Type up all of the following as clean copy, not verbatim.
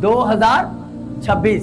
2026,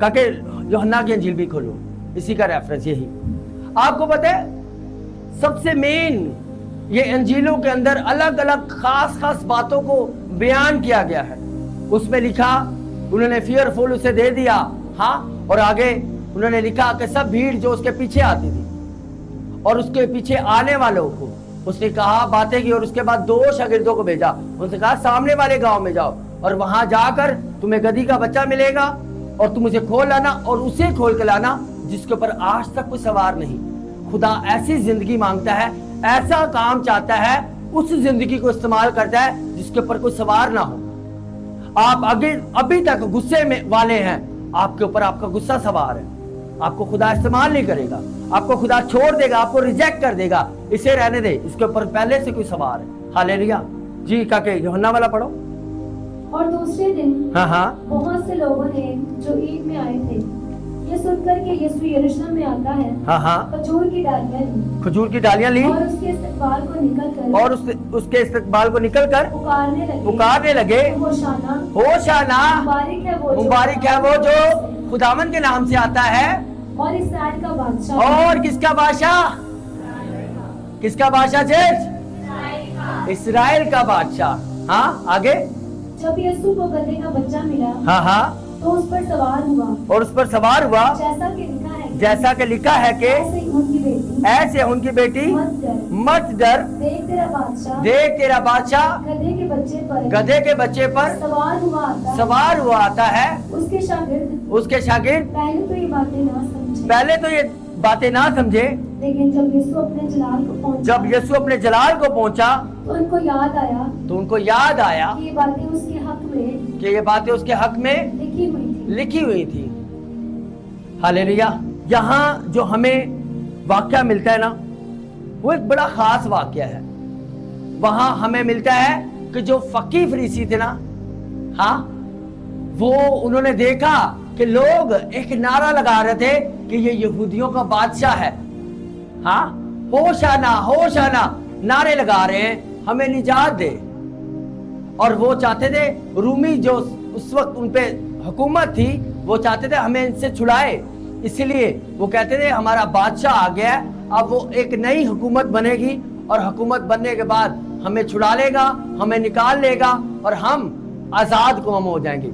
کہا کہ یوحنا کی انجیل بھی کھولو, اسی کا ریفرنس یہی. آپ کو پتہ ہے سب سے مین یہ انجیلوں کے اندر الگ الگ خاص خاص باتوں کو بیان کیا گیا ہے. اس میں لکھا انہوں نے فیئرفل اسے دے دیا, ہاں, اور آگے انہوں نے لکھا کہ سب بھیڑ جو اس کے پیچھے آتی تھی اور اس کے پیچھے آنے والوں کو اس نے کہا باتیں کی, اور اس کے بعد 2 شاگردوں کو بھیجا. ان سے کہا سامنے والے گاؤں میں جاؤ اور وہاں جا کر تمہیں گدھی کا بچہ ملے گا اور تم اسے کھول لانا اور اسے کھول کے لانا جس کے اوپر آج تک کوئی سوار نہیں. خدا ایسی زندگی مانگتا ہے, ایسا کام چاہتا ہے, اس زندگی کو استعمال کرتا ہے جس کے اوپر کوئی سوار نہ ہو. آپ ابھی تک غصے میں والے ہیں, آپ کے اوپر آپ کا غصہ سوار ہے, آپ کو خدا استعمال نہیں کرے گا, آپ کو خدا چھوڑ دے گا, آپ کو ریجیکٹ کر دے گا, اسے رہنے دے, اس کے اوپر پہلے سے کوئی سوار ہے. ہاللیلویا. جی کہا کہ یوحنا والا پڑھو. اور دوسرے دن بہت سے لوگوں نے جو عید میں آئے تھے یہ سن کر کہ یسوع یروشلم میں آتا ہے, کھجور کی ڈالیاں لی اور اس کے استقبال کو نکل کر پکارنے لگے, ہوشانا, مبارک ہے وہ جو خداوند کے نام سے آتا ہے, اور اسرائیل کا بادشاہ. اور کس کا بادشاہ؟ کس کا بادشاہ جیج؟ اسرائیل کا بادشاہ. ہاں آگے. جب یسوع کو گدھے کا بچہ ملا تو اس پر سوار ہوا, جیسا کہ لکھا ہے کہ ایسے ان کی بیٹی مت ڈر, دیکھ تیرا بادشاہ گدھے کے بچے پر سوار ہوا آتا ہے. اس کے شاگرد پہلے تو یہ باتیں نہ سمجھے, لیکن جب یسوع اپنے جلال کو پہنچا تو ان کو یاد آیا کہ یہ باتیں اس کے حق میں لکھی ہوئی تھی. ہاللیلویا. یہاں جو ہمیں واقعہ ملتا ہے نا وہ ایک بڑا خاص واقعہ ہے. وہاں ہمیں ملتا ہے کہ جو فقیہ فریسی تھے نا, ہاں, وہ انہوں نے دیکھا کہ لوگ ایک نعرہ لگا رہے تھے کہ یہ یہودیوں کا بادشاہ ہے. ہاں, ہوشانا ہوشانا نعرے لگا رہے ہیں, ہمیں نجات دے. اور وہ چاہتے تھے, رومی جو اس وقت ان پہ حکومت تھی, وہ چاہتے تھے ہمیں ان سے چھڑائے. اسی لیے وہ کہتے تھے ہمارا بادشاہ آ گیا ہے, اب وہ ایک نئی حکومت بنے گی اور حکومت بننے کے بعد ہمیں چھڑا لے گا, ہمیں نکال لے گا اور ہم آزاد قوم ہو جائیں گے.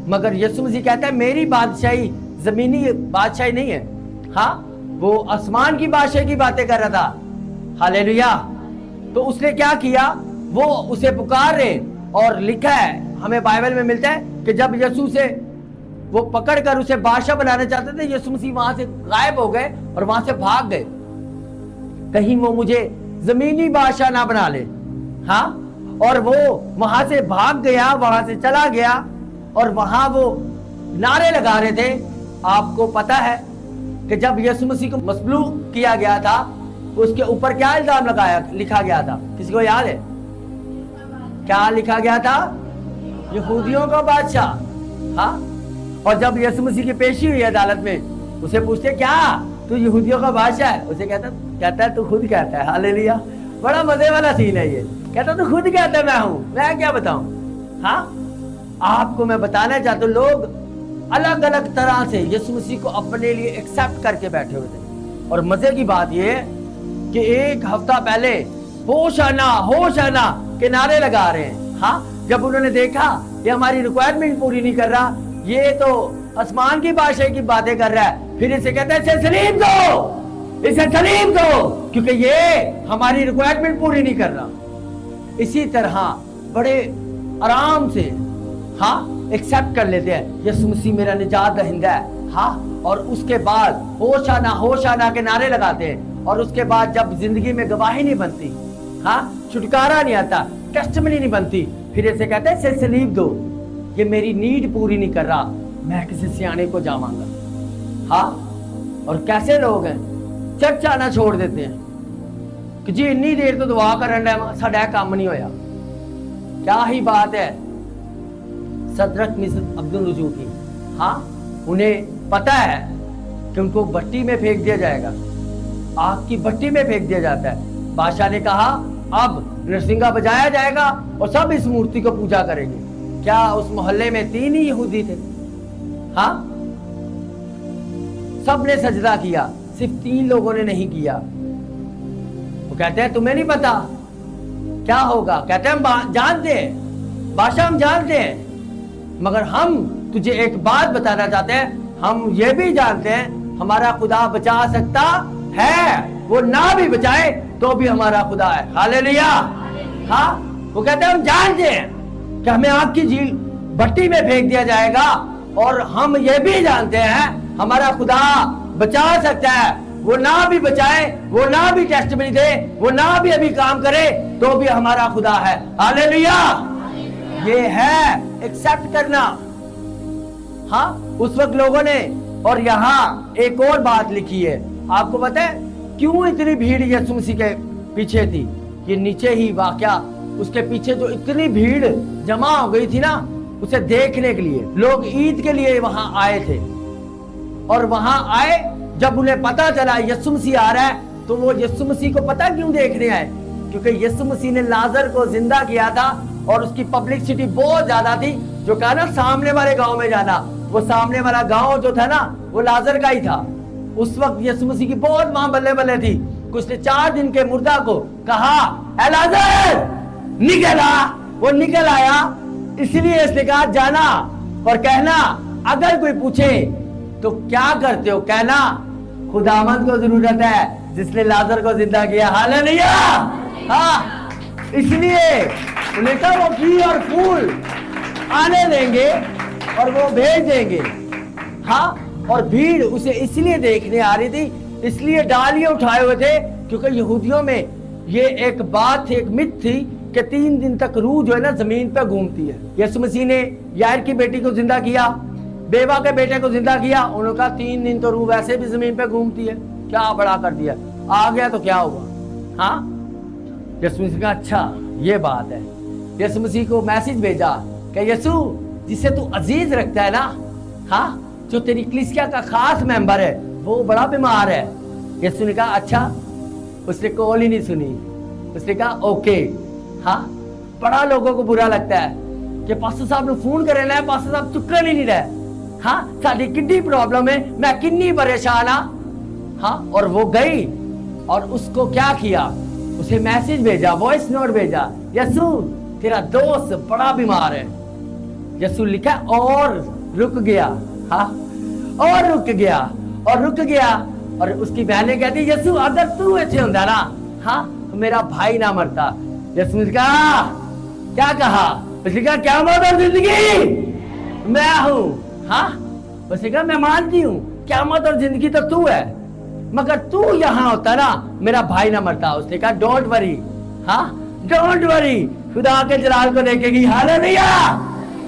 مگر یسوع مسیح کہتا ہے میری بادشاہی زمینی بادشاہی نہیں ہے. ہاں, وہ آسمان کی بادشاہی کی باتیں کر رہا تھا. ہاللیلویا. تو اس نے کیا کیا, وہ اسے پکار رہے, اور لکھا ہے ہمیں بائبل میں ملتا ہے کہ جب یسوع سے وہ پکڑ کر اسے بادشاہ بنانا چاہتے تھے, یسوع مسیح وہاں سے غائب ہو گئے اور وہاں سے بھاگ گئے, کہیں وہ مجھے زمینی بادشاہ نہ بنا لے. ہاں, اور وہ وہاں سے بھاگ گیا, وہاں سے چلا گیا, اور وہاں وہ نعرے لگا رہے تھے. آپ کو پتا ہے کہ جب یسوع مسیح کو مصلوب کیا گیا تھا اس کے اوپر کیا الزام لکھا گیا تھا؟ کسی کو یاد ہے کیا لکھا گیا تھا؟ یہودیوں کا بادشاہ. ہاں, اور جب یسوع مسیح کی پیشی ہوئی عدالت میں, اسے پوچھتے کیا تو یہودیوں کا بادشاہ ہے؟ اسے کہتا ہے تو خود کہتا ہے. ہاللیلویا. بڑا مزے والا سین ہے یہ. کہتا تو خود کہتا ہے میں ہوں, میں کیا بتاؤں. ہاں, آپ کو میں بتانا چاہتا ہوں لوگ الگ الگ طرح سے یسوع مسیح کو اپنے لیے ایکسپٹ کر کے بیٹھے ہوئے تھے. اور مزے کی بات یہ ہے کہ ایک ہفتہ پہلے ہوشانا ہوشانا کے نعرے لگا رہے ہیں. ہاں, جب انہوں نے دیکھا یہ ہماری ریکوائرمنٹ پوری نہیں کر رہا, یہ تو آسمان کی بادشاہی کی باتیں کر رہا ہے, پھر اسے کہتا ہے اسے سلیم دو, اسے سلیم دو, کیونکہ یہ ہماری ریکوائرمنٹ پوری نہیں کر رہا. اسی طرح بڑے آرام سے ہاں ایکسپٹ کر لیتے ہیں یسوع مسیح میرا نجات دہندہ ہے. ہاں, اور اس کے بعد ہوشانا ہوشانا کے نعرے لگاتے ہیں, اور اس کے بعد جب زندگی میں گواہی نہیں بنتی, ہاں, چھٹکارا نہیں آتا, ٹیسٹمنی نہیں بنتی, پھر اسے کہتے ہیں اسے سلیب دو, یہ میری نیڈ پوری نہیں کر رہا, میں کسی سیانے کو جاواں گا. ہاں, اور کیسے لوگ ہیں چرچ آنا چھوڑ دیتے ہیں کہ جی اتنی دیر تو دعا کرن ڈے ساڈا کام نہیں ہویا. کیا ہی بات ہے صدرک مصر عبدالرجوع کی. ہاں, انہیں پتا ہے کہ ان کو بھٹی میں پھینک دیا جائے گا, آگ کی بھٹی میں پھینک دیا جاتا ہے. بادشاہ نے کہا اب نرسنگا بجایا جائے گا اور سب اس مورتی کو پوجا کریں گے. کیا اس محلے میں 3 ہی یہودی تھے؟ ہاں, سب نے سجدہ کیا, صرف 3 لوگوں نے نہیں کیا. وہ کہتے ہیں تمہیں نہیں پتا کیا ہوگا؟ کہتے ہیں ہم جانتے ہیں بادشاہ, ہم جانتے ہیں, مگر ہم تجھے ایک بات بتانا چاہتے ہیں, ہم یہ بھی جانتے ہیں ہمارا خدا بچا سکتا ہے, وہ نہ بھی بچائے تو بھی ہمارا خدا ہے. ہاللیلویا. ہاں, وہ کہتے ہیں ہم جانتے ہیں کہ ہمیں آگ کی جھیل بھٹی میں پھینک دیا جائے گا, اور ہم یہ بھی جانتے ہیں ہمارا خدا بچا سکتا ہے, وہ نہ بھی بچائے, وہ نہ بھی ٹیسٹمنی دے, وہ نہ بھی ابھی کام کرے تو بھی ہمارا خدا ہے. ہاللیلویا. یہ ہے ایکسپٹ کرنا. ہاں, اس وقت لوگوں نے, اور یہاں ایک اور بات لکھی ہے, آپ کو پتہ ہے کیوں اتنی بھیڑ یسوع مسیح کے پیچھے تھی؟ یہ نیچے ہی واقعہ, اس کے پیچھے جو اتنی بھیڑ جمع ہو گئی تھی نا اسے دیکھنے کے لیے, لوگ عید کے لیے وہاں آئے تھے, اور وہاں آئے جب انہیں پتا چلا یسوع مسیح آ رہا ہے تو وہ یسوع مسیح کو پتا کیوں دیکھنے آئے؟ کیونکہ یسوع مسیح نے لازر کو زندہ کیا تھا اور اس کی پبلکسٹی بہت زیادہ تھی. جو کہا نا سامنے والے گاؤں میں جانا, وہ سامنے والا گاؤں جو تھا نا وہ لازر کا ہی تھا. اس وقت یسوع مسیح کی بہت ماں بلے بلے تھی. کچھ نے 4 دن کے مردہ کو کہا اے لازر نکل آ. وہ نکل آیا, اس لیے اس نے کہا جانا اور کہنا اگر کوئی پوچھے تو کیا کرتے ہو, کہنا خداوند کو ضرورت ہے جس نے لازر کو زندہ کیا. ہاللیلویا. ہاں, اس لیے انہیں کہا وہ گھی اور پھول آنے دیں گے اور وہ بھیج دیں گے. ہاں, اور بھیڑ اسے اس لیے دیکھنے آ رہی تھی, اس لیے ڈالیاں اٹھائے ہوئے تھے, کیونکہ یہودیوں میں یہ ایک بات تھی, ایک مت تھی کہ 3 دن تک روح جو ہے نا زمین پہ گھومتی ہے. یسوع مسیح نے یائر کی بیٹی کو زندہ کیا, بیوہ کے بیٹے کو زندہ کیا, انہوں نے کہا 3 دن تو روح ویسے بھی زمین پہ گھومتی ہے, کیا بڑا کر دیا, آ گیا تو کیا ہوا. ہاں, یسوع مسیح کہا اچھا یہ بات ہے. یسوع مسیح کو میسج بھیجا کہ یسوع جسے تو عزیز رکھتا ہے نا, ہاں, جو تیری کلیسیا کا خاص ممبر ہے وہ بڑا بیمار ہے. یسوع نے کہا اچھا, اس نے کال ہی نہیں سنی, اس نے کہا اوکے. ہاں, بڑا لوگوں کو برا لگتا ہے کہ پاسٹر صاحب نے فون کرے نا, پاسٹر صاحب چکن ہی نہیں رہے. ہاں, ساری کتنی پرابلم ہے, میں کنی پریشان ہاں. ہاں, اور وہ گئی اور اس کو کیا کیا, اسے میسج بھیجا, وائس نوٹ بھیجا, یسوع تیرا دوست بڑا بیمار ہے. یسوع لکھا اور رک گیا. ہاں, اور رک گیا اور رک گیا, اور اس کی بہنیں کہتی یسوع اگر تو ایسے ہوتا نا, ہاں, میرا بھائی نہ مرتا. یسوع نے کہا کیا کہا, اس نے کہا قیامت اور زندگی میں ہوں. ہاں, اس نے کہا میں مانتی ہوں قیامت اور زندگی تو ہے, مگر تو یہاں ہوتا نا میرا بھائی نہ مرتا. اس نے کہا ڈونٹ وری. ہاں, ڈونٹ وری, خدا کے جلال کو دیکھے گی. ہاللیلویا.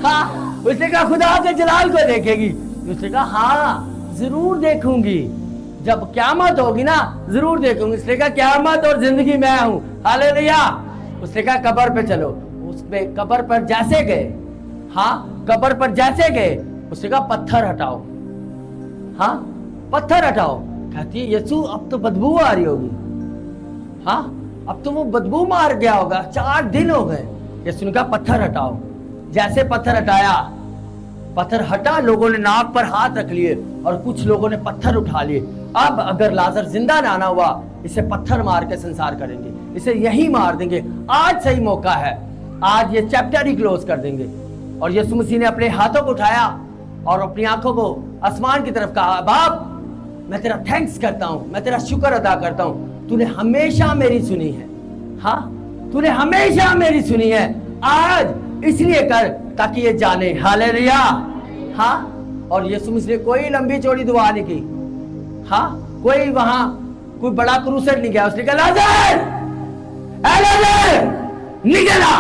ہاں, اس نے کہا خدا کے جلال کو دیکھے گی. اس نے کہا ہاں ضرور دیکھوں گی, جب قیامت ہوگی نا ضرور دیکھوں گی. اس نے کہا قیامت اور زندگی میں ہوں. ہاللیلویا. اس نے کہا قبر پہ چلو. اس پہ قبر پر جیسے گئے, ہاں, قبر پر جیسے گئے, اس نے کہا پتھر ہٹاؤ. ہاں, پتھر ہٹاؤ. کہتی ہے یسوع اب تو بدبو آ رہی ہوگی. ہاں, اب تو وہ بدبو مار گیا ہوگا, 4 دن ہو گئے. یسوع نے کہا پتھر ہٹاؤ. جیسے پتھر ہٹایا, پتھر ہٹا, لوگوں نے ناک پر ہاتھ رکھ لیے اور کچھ لوگوں نے پتھر اٹھا لیے. اب اگر لازر زندہ نہ ہوا, اسے پتھر مار کے سنسار کریں گے, اسے یہی مار دیں گے. آج صحیح موقع ہے, آج یہ چیپٹر ہی کلوز کر دیں گے. اور یسوع مسیح نے اپنے ہاتھوں کو اٹھایا اور اپنی آنکھوں کو آسمان کی طرف کہا, باپ میں تیرا تھینکس کرتا ہوں, میں تیرا شکر ادا کرتا ہوں, تو نے ہمیشہ میری سنی ہے. ہاں, تو نے ہمیشہ میری سنی ہے. آج اس لیے کر تاکہ یہ جانے. ہاللیلویا. ہاں, اور یسوع مسیح نے کوئی لمبی چوڑی دعا نہیں کی. ہاں, کوئی وہاں کوئی بڑا کروسیڈ نہیں گیا. اس نے کہا لازر اے لازر نکل آ.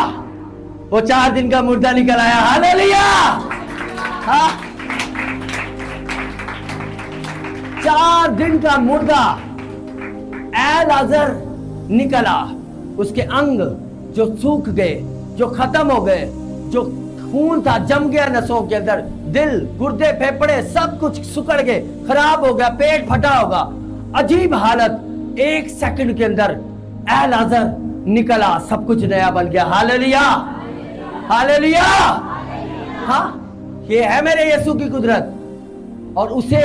وہ 4 دن کا مردہ نکل آیا. ہاللیلویا. ہاں, 4 دن کا مردہ اے لازر نکلا. اس کے انگ جو سوکھ گئے, جو ختم ہو گئے, جو خون تھا جم گیا نسوں کے اندر, دل, گردے, پھیپھڑے سب کچھ سکڑ گئے, خراب ہو گیا, پیٹ پھٹا ہوگا, عجیب حالت. 1 سیکنڈ کے اندر اے لازر نکلا, سب کچھ نیا بن گیا. ہاللیلویا. ہاللیلویا. ہاں, یہ ہے میرے یسوع کی قدرت. اور اسے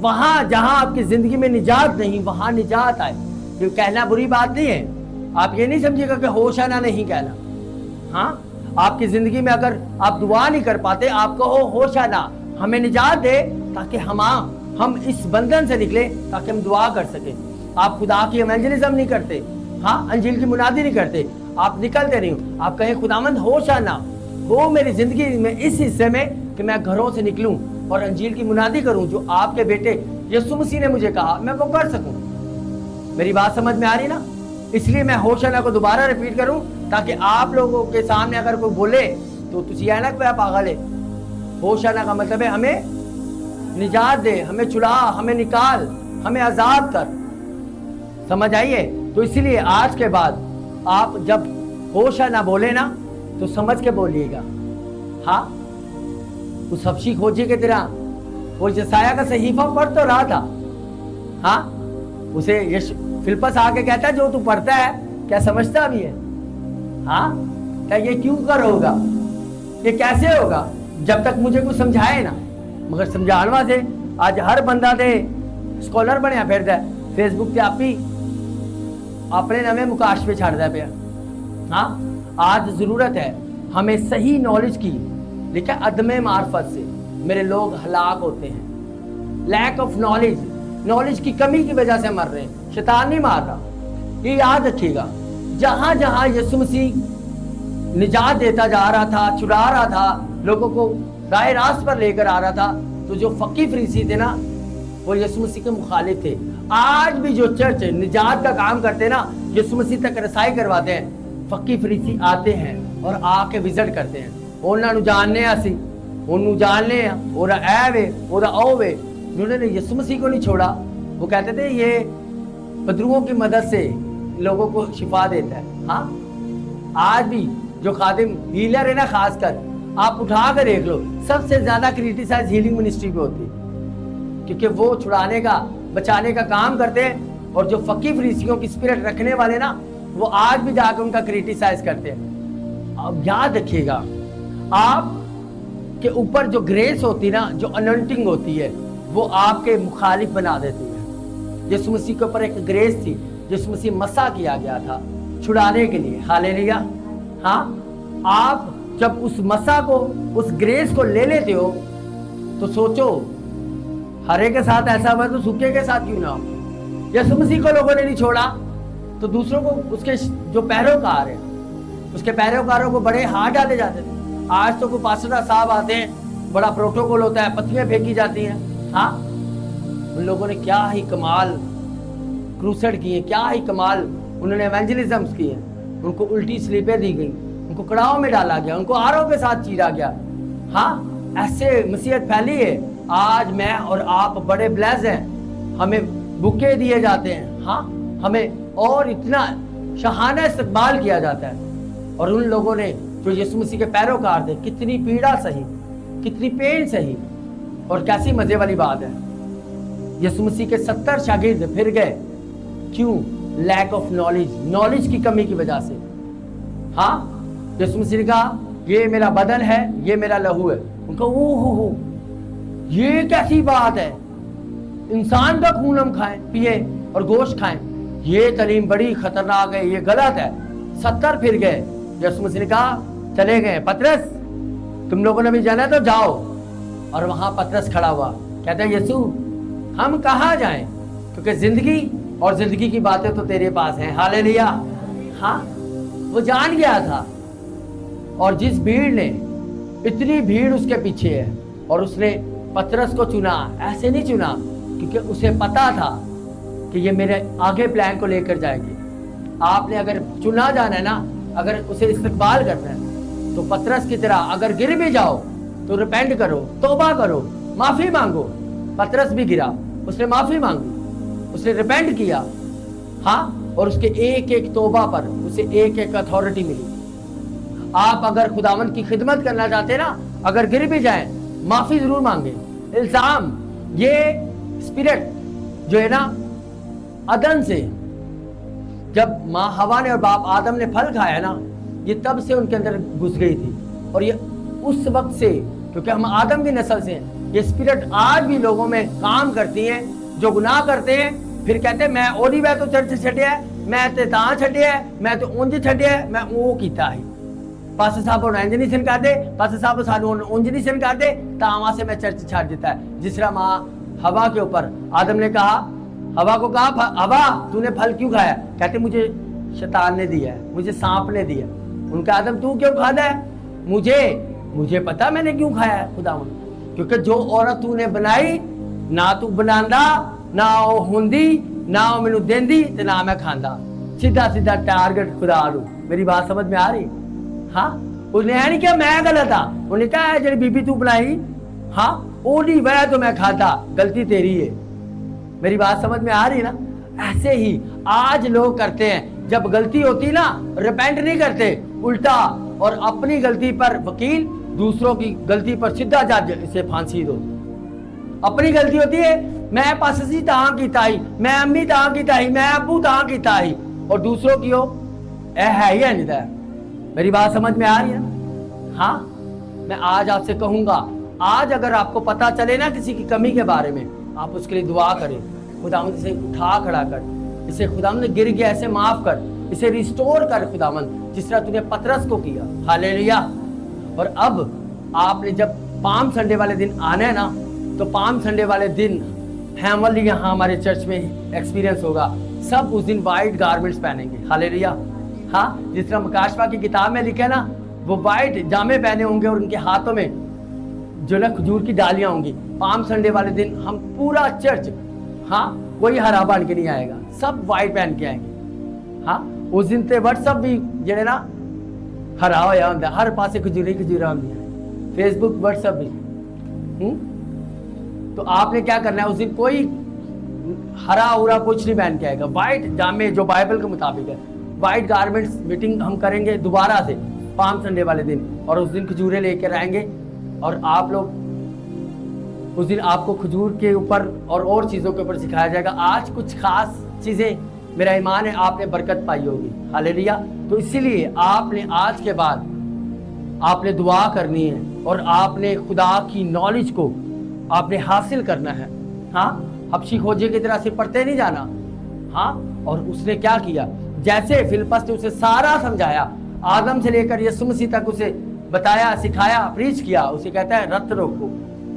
وہاں جہاں آپ کی زندگی میں نجات نہیں وہاں نجات آئے. یہ کہنا بری بات نہیں ہے, آپ یہ نہیں سمجھے گا کہ ہوشانہ نہیں کہنا. ہاں, آپ کی زندگی میں اگر آپ دعا نہیں کر پاتے, آپ کہو ہوشانہ ہمیں نجات دے تاکہ ہم اس بندھن سے نکلے, تاکہ ہم دعا کر سکیں. آپ خدا کی ایونجلزم نہیں کرتے, ہاں انجیل کی منادی نہیں کرتے, آپ نکلتے نہیں ہو. آپ کہیں خداوند ہوشانہ ہو میری زندگی میں اس حصے میں کہ میں گھروں سے نکلوں اور انجیل کی منادی کروں جو آپ کے بیٹے یسوع مسیح نے مجھے کہا میں وہ کر سکوں. میری بات سمجھ میں آ رہی نا؟ اس لیے میں ہوشانہ کو دوبارہ ریپیٹ کروں تاکہ آپ لوگوں کے سامنے اگر کوئی بولے تو تسی ہے نا کہ پاگل ہے. ہوشانہ کا مطلب ہے ہمیں نجات دے, ہمیں چھڑا, ہمیں نکال, ہمیں آزاد کر. سمجھ آئیے؟ تو اسی لیے آج کے بعد آپ جب ہوشانہ بولے نا تو سمجھ کے بولیے گا. ہاں, اس حبشی کھوجی کی طرح وہ یسایہ کا صحیفہ پڑھ تو رہا تھا. ہاں, اسے فلپس آ کے کہتا ہے جو تو پڑھتا ہے کیا سمجھتا بھی ہے؟ ہاں, کہ یہ کیوں کر ہوگا, یہ کیسے ہوگا جب تک مجھے کچھ سمجھائے نا. مگر سمجھانوا سے آج ہر بندہ دے اسکالر بنیا پھرتا ہے, فیس بک تے آپ ہی اپنے نویں مکاشفے چھاڑ دے پیا. ہاں, آج ضرورت ہے ہمیں صحیح نالج کی, لیکن عدم معرفت سے میرے لوگ ہلاک ہوتے ہیں. لیک آف نالج کی کمی کی وجہ سے مر رہے ہیں. شیطان نہیں مار رہا, یہ یاد رکھیے گا. جہاں جہاں یسوع مسیح نجات دیتا جا رہا تھا, چھڑا رہا تھا, لوگوں کو راہ راست پر لے کر آ رہا تھا, تو جو فقی فریسی تھے نا وہ یسوع مسیح کے مخالف تھے. آج بھی جو چرچ نجات کا کام کرتے نا, یسوع مسیح تک رسائی کرواتے ہیں, فقی فریسی آتے ہیں اور آ کے وزٹ کرتے ہیں. انہوں نے جاننے اسی انہوں جاننے ہیں اور اے وے اور او وے. انہوں نے یسوع مسیح کو نہیں چھوڑا. وہ کہتے تھے یہ بدروؤں کی مدد سے لوگوں کو شفا دیتا ہے. ہاں, آج بھی جو خادم ہیلر ہے نا, خاص کر آپ اٹھا کر دیکھ لو, سب سے زیادہ کریٹیسائز ہیلنگ منسٹری پہ ہوتی ہے, کیونکہ وہ چھڑانے کا بچانے کا کام کرتے ہیں. اور جو فقی فریسیوں کی اسپرٹ رکھنے والے نا, وہ آج بھی جا کے ان کا کریٹیسائز کرتے ہیں. اب یاد رکھیے گا, آپ کے اوپر جو گریس ہوتی نا, جو انونٹنگ ہوتی ہے, وہ آپ کے مخالف بنا دیتی ہے. یسوع مسیح کے اوپر ایک گریس تھی, یسوع مسیح مسا کیا گیا تھا چھڑانے کے لیے. ہاللیلویا. ہاں, آپ جب اس مسا کو, اس گریس کو لے لیتے ہو تو سوچو ہرے کے ساتھ ایسا ہوا تو سکے کے ساتھ کیوں نہ ہو. یسوع مسیح کو لوگوں نے نہیں چھوڑا تو دوسروں کو, اس کے جو پیروکار ہیں, اس کے پیروکاروں کو بڑے ہاتھ ڈالے جاتے تھے. آج تو کوئی پاسٹر صاحب آتے ہیں, بڑا پروٹوکول ہوتا ہے, پتیاں پھینکی جاتی ہیں. ہاں, ان لوگوں نے کیا ہی کمال کروسیڈ کیے, کیا ہی کمال انہوں نے ایونجلزمز کیے. ان کو الٹی سلیپیں دی گئی, ان کو کڑاؤں میں ڈالا گیا, ان کو آروں کے ساتھ چیرا گیا. ہاں, ایسے مسیحت پھیلی ہے. آج میں اور آپ بڑے بلیس ہیں, ہمیں بکے دیے جاتے ہیں. ہاں, ہمیں اور اتنا شاہانہ استقبال کیا جاتا ہے. اور ان لوگوں نے جو یسوع مسیح کے پیروکار تھے, کتنی پیڑا سہی, کتنی پین سہی. اور کیسی مزے والی بات ہے, یسوع مسیح کے 70 شاگرد پھر گئے. کیوں؟ لیک آف نالج کی کمی کی وجہ سے. ہاں, یسوع مسیح نے کہا یہ میرا بدن ہے, یہ میرا لہو ہے. ان کا او یہ کیسی بات ہے, انسان کا خون ہم کھائیں پیئیں اور گوشت کھائیں, یہ تعلیم بڑی خطرناک ہے, یہ غلط ہے. 70 پھر گئے. یسوع مسیح نے کہا چلے گئے, پترس تم لوگوں نے بھی جانا تو جاؤ. اور وہاں پترس کھڑا ہوا, کہتا ہے یسوع ہم کہاں جائیں, کیونکہ زندگی اور زندگی کی باتیں تو تیرے پاس ہیں. ہاللیلویا. ہاں, وہ جان گیا تھا. اور جس بھیڑ نے, اتنی بھیڑ اس کے پیچھے ہے, اور اس نے پترس کو چنا. ایسے نہیں چنا کیونکہ اسے پتا تھا کہ یہ میرے آگے پلان کو لے کر جائے گی. آپ نے اگر چنا جانا ہے نا, اگر اسے استقبال کرنا ہے تو پترس کی طرح اگر گر بھی جاؤ تو ریپینٹ کرو, توبہ کرو, معافی مانگو. پترس بھی گرا, اس نے معافی مانگی, اس نے ریپینٹ کیا. ہاں, اور اس کے ایک ایک توبہ پر اسے ایک ایک اتھارٹی ملی. آپ اگر خداوند کی خدمت کرنا چاہتے ہیں نا, اگر گر بھی جائیں معافی ضرور مانگیں. الزام, یہ اسپرٹ جو ہے نا عدن سے, جب ماں ہوا نے اور باپ آدم نے پھل کھایا نا, یہ تب سے ان کے اندر گھس گئی تھی. اور یہ اس وقت سے, کیونکہ ہم آدم کی نسل سے ہیں, یہ اسپرٹ آج بھی لوگوں میں کام کرتی ہیں جو گناہ کرتے ہیں، پھر کہتے ہیں میں اولی وے تو چرچ چھڈیا ہے، میں تے تاں چھڈیا ہے، میں تے اونج چھڈیا ہے، میں وہ کیتا ہے، پاسٹر صاحب انج نہیں سن کر دے، پاسٹر صاحب سانو اونج نہیں سن کر دے، تاں وہاں سے میں چرچ چھڈ دیتا ہے۔ جس طرح ماں ہوا کے اوپر آدم نے کہا، ہوا کو کہا ہوا تو نے پھل کیوں کھایا؟ کہتے مجھے شیطان نے دیا ہے، مجھے سانپ نے دیا ہے۔ ان کا آدم تو کیوں کھاتا ہے؟ مجھے پتا میں نے کیوں کھایا ہے خداوند، کیونکہ جو عورت تو نے بنائی نہ تو بناندا نہ وہ ہوندی نہ وہ مینوں دیندی تے نہ میں کھاندا۔ سیدھا سیدھا ٹارگٹ خدا لو۔ میری بات سمجھ میں آ رہی؟ ہاں، اس نے نہیں کہا میں غلط ہاں، انہوں نے کہا جڑی بی بی تو بنائی ہاں اولی وجہ تو میں کھاتا، غلطی تیری ہے۔ میری بات سمجھ میں آ رہی نا؟ ایسے ہی آج لوگ کرتے ہیں، جب غلطی ہوتی نا ریپینٹ نہیں کرتے، الٹا، اور اپنی غلطی پر وکیل، دوسروں کی غلطی پر سیدھا جج، اسے پھانسی دو۔ اپنی غلطی ہوتی ہے میں پاسسی تاں کیتا ہی، میں امی تاں کیتا ہی، میں ابو تاں کیتا ہی، اور دوسروں کی ہو اے ہے ہی نہیں ہے۔ میری بات سمجھ میں آ رہی ہے؟ ہاں، میں آج آپ سے کہوں گا، آج اگر آپ کو پتا چلے نا کسی کی کمی کے بارے میں، آپ اس کے لیے دعا کریں، خداوند اسے اٹھا کھڑا کر، اسے خداوند گر گیا اسے معاف کر، اسے ریسٹور کر خداوند، جس طرح تو نے پترس کو کیا۔ ہاللیلویا۔ اور اب آپ نے جب پام سنڈے والے دن آنا ہے نا، تو پام سنڈے والے دن ہیمل یہاں ہمارے چرچ میں ایکسپیرینس ہوگا، سب اس دن وائٹ گارمنٹس پہنیں گے۔ ہاللیلویا۔ ہاں، جس طرح مکاشفہ کی کتاب میں لکھا ہے نا، وہ وائٹ جامے پہنے ہوں گے اور ان کے ہاتھوں میں جو نا کھجور کی ڈالیاں ہوں گی۔ پام سنڈے والے دن ہم پورا چرچ، ہاں، کوئی ہرا بن کے نہیں آئے گا، سب وائٹ پہن کے آئیں گے۔ ہاں، اس دن تے واٹس ایپ بھی جڑے نا ہرا ہویا ہوندا، ہر پاسے کھجوری ہوندی، فیس بک واٹس ایپ بھی۔ تو آپ نے کیا کرنا ہے، اس دن کوئی ہرا اورا کچھ نہیں پہن کے آئے گا، وائٹ جامے جو بائبل کے مطابق ہے، وائٹ گارمنٹس۔ میٹنگ ہم کریں گے دوبارہ سے پام سنڈے والے دن، اور اس دن کھجورے لے کے آئیں گے، اور آپ لوگ اس دن آپ کو کھجور کے اوپر اور چیزوں کے اوپر سکھایا جائے گا۔ آج کچھ خاص چیزیں میرا ایمان ہے آپ نے برکت پائی ہوگی۔ ہاللیلویا۔ تو اسی لیے آپ نے آج کے بعد آپ نے دعا کرنی ہے، اور آپ نے خدا کی نالج کو آپ نے حاصل کرنا ہے۔ ہاں، حبشی کھوجے کی طرح سے پڑھتے نہیں جانا۔ ہاں، اور اس نے کیا کیا، جیسے فلپس نے اسے سارا سمجھایا، آدم سے لے کر یسوع مسیح تک اسے بتایا، سکھایا، پریچ کیا، اسے کہتا ہے رت روکو،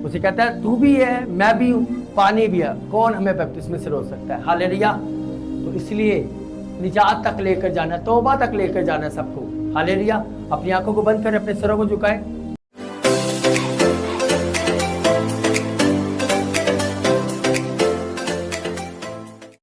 اسے کہتا ہے تو بھی ہے میں بھی ہوں، پانی بھی ہے، کون ہمیں بپتسمے سے روک سکتا ہے؟ ہاللیلویا۔ تو اس لیے نجات تک لے کر جانا، توبہ تک لے کر جانا سب کو۔ ہاللیلویا۔ اپنی آنکھوں کو بند کریں، اپنے سروں کو جھکائیں۔